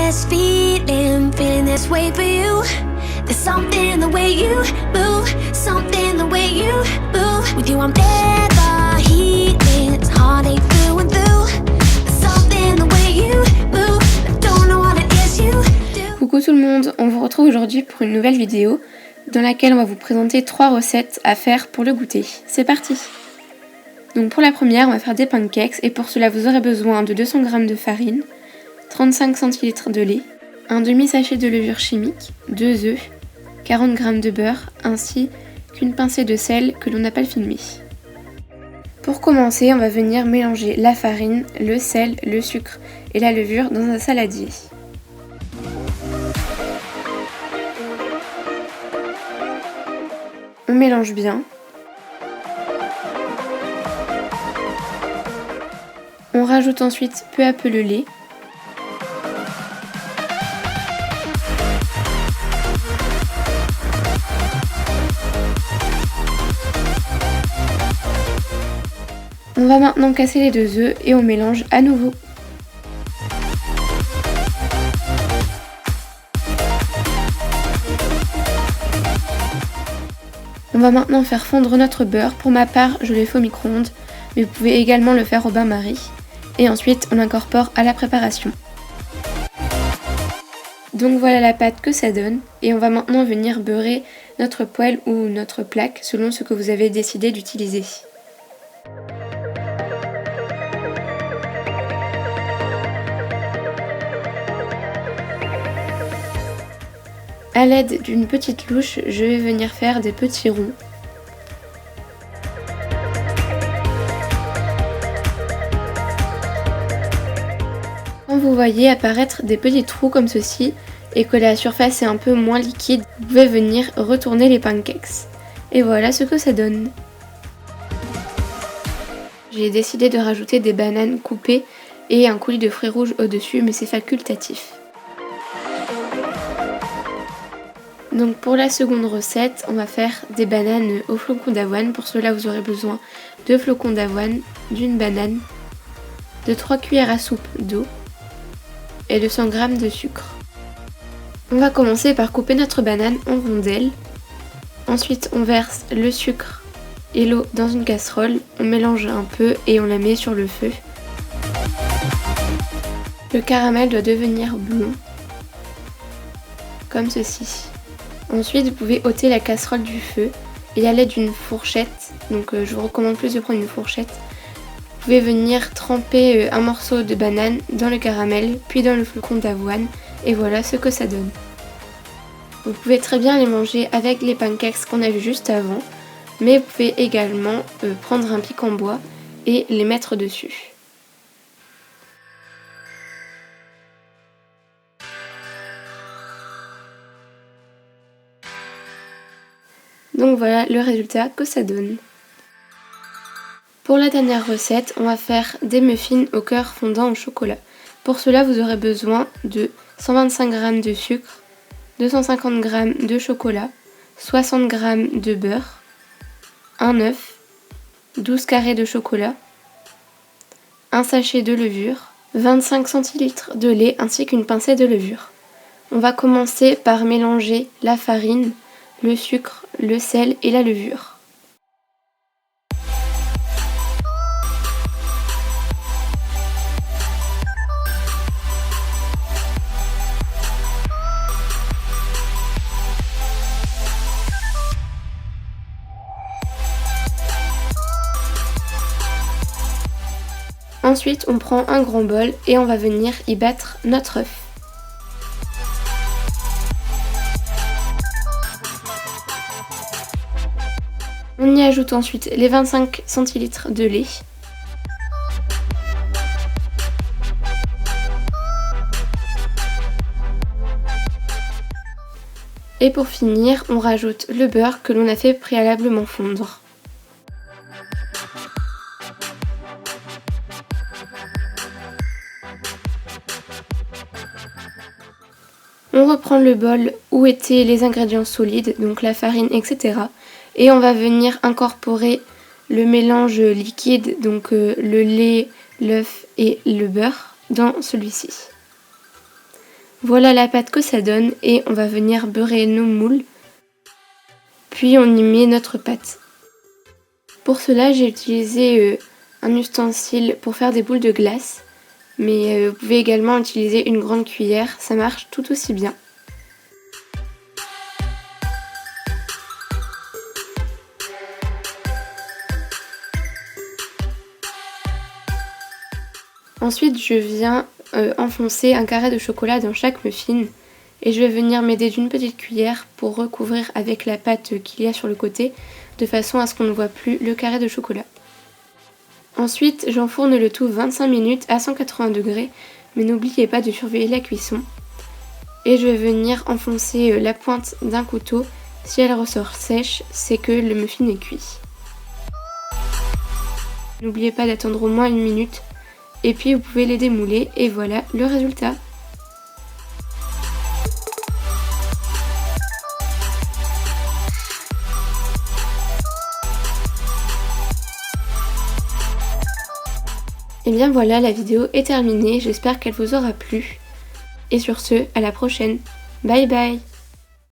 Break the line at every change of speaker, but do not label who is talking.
this feeling this way for you. There's something the way you move, something the way you move. With you I'm never healing, it's heartache through and through. There's something the way you move, I don't know what it is you do.
Coucou tout le monde, on vous retrouve aujourd'hui pour une nouvelle vidéo dans laquelle on va vous présenter 3 recettes à faire pour le goûter. C'est parti! Donc pour la première, on va faire des pancakes et pour cela vous aurez besoin de 200 g de farine, 35 centilitres de lait, un demi-sachet de levure chimique, 2 œufs, 40 g de beurre ainsi qu'une pincée de sel que l'on n'a pas filmé. Pour commencer, on va venir mélanger la farine, le sel, le sucre et la levure dans un saladier. On mélange bien. On rajoute ensuite peu à peu le lait. On va maintenant casser les 2 œufs et on mélange à nouveau. On va maintenant faire fondre notre beurre. Pour ma part, je l'ai fait au micro-ondes, mais vous pouvez également le faire au bain-marie. Et ensuite, on l'incorpore à la préparation. Donc voilà la pâte que ça donne. Et on va maintenant venir beurrer notre poêle ou notre plaque selon ce que vous avez décidé d'utiliser. A l'aide d'une petite louche, je vais venir faire des petits ronds. Quand vous voyez apparaître des petits trous comme ceci et que la surface est un peu moins liquide, vous pouvez venir retourner les pancakes. Et voilà ce que ça donne. J'ai décidé de rajouter des bananes coupées et un coulis de fruits rouges au-dessus, mais c'est facultatif. Donc pour la seconde recette, on va faire des bananes au flocon d'avoine. Pour cela, vous aurez besoin de flocons d'avoine, d'une banane, de 3 cuillères à soupe d'eau et de 100 g de sucre. On va commencer par couper notre banane en rondelles. Ensuite, on verse le sucre et l'eau dans une casserole. On mélange un peu et on la met sur le feu. Le caramel doit devenir blond, comme ceci. Ensuite, vous pouvez ôter la casserole du feu et à l'aide d'une fourchette, donc je vous recommande plus de prendre une fourchette, vous pouvez venir tremper un morceau de banane dans le caramel, puis dans le flocon d'avoine, et voilà ce que ça donne. Vous pouvez très bien les manger avec les pancakes qu'on a vu juste avant, mais vous pouvez également prendre un pic en bois et les mettre dessus. Donc voilà le résultat que ça donne. Pour la dernière recette, on va faire des muffins au cœur fondant au chocolat. Pour cela, vous aurez besoin de 125 g de sucre, 250 g de chocolat, 60 g de beurre, un œuf, 12 carrés de chocolat, un sachet de levure, 25 centilitres de lait ainsi qu'une pincée de levure. On va commencer par mélanger la farine, le sucre, le sel et la levure. Ensuite, on prend un grand bol et on va venir y battre notre œuf. On y ajoute ensuite les 25 centilitres de lait. Et pour finir, on rajoute le beurre que l'on a fait préalablement fondre. On reprend le bol où étaient les ingrédients solides, donc la farine, etc. Et on va venir incorporer le mélange liquide, donc le lait, l'œuf et le beurre, dans celui-ci. Voilà la pâte que ça donne et on va venir beurrer nos moules. Puis on y met notre pâte. Pour cela, j'ai utilisé un ustensile pour faire des boules de glace. Mais vous pouvez également utiliser une grande cuillère, ça marche tout aussi bien. Ensuite, je viens enfoncer un carré de chocolat dans chaque muffin et je vais venir m'aider d'une petite cuillère pour recouvrir avec la pâte qu'il y a sur le côté de façon à ce qu'on ne voit plus le carré de chocolat. Ensuite, j'enfourne le tout 25 minutes à 180 degrés, mais n'oubliez pas de surveiller la cuisson. Et je vais venir enfoncer la pointe d'un couteau. Si elle ressort sèche, c'est que le muffin est cuit. N'oubliez pas d'attendre au moins 1 minute. Et puis vous pouvez les démouler et voilà le résultat. Et bien voilà, la vidéo est terminée, j'espère qu'elle vous aura plu. Et sur ce, à la prochaine. Bye bye!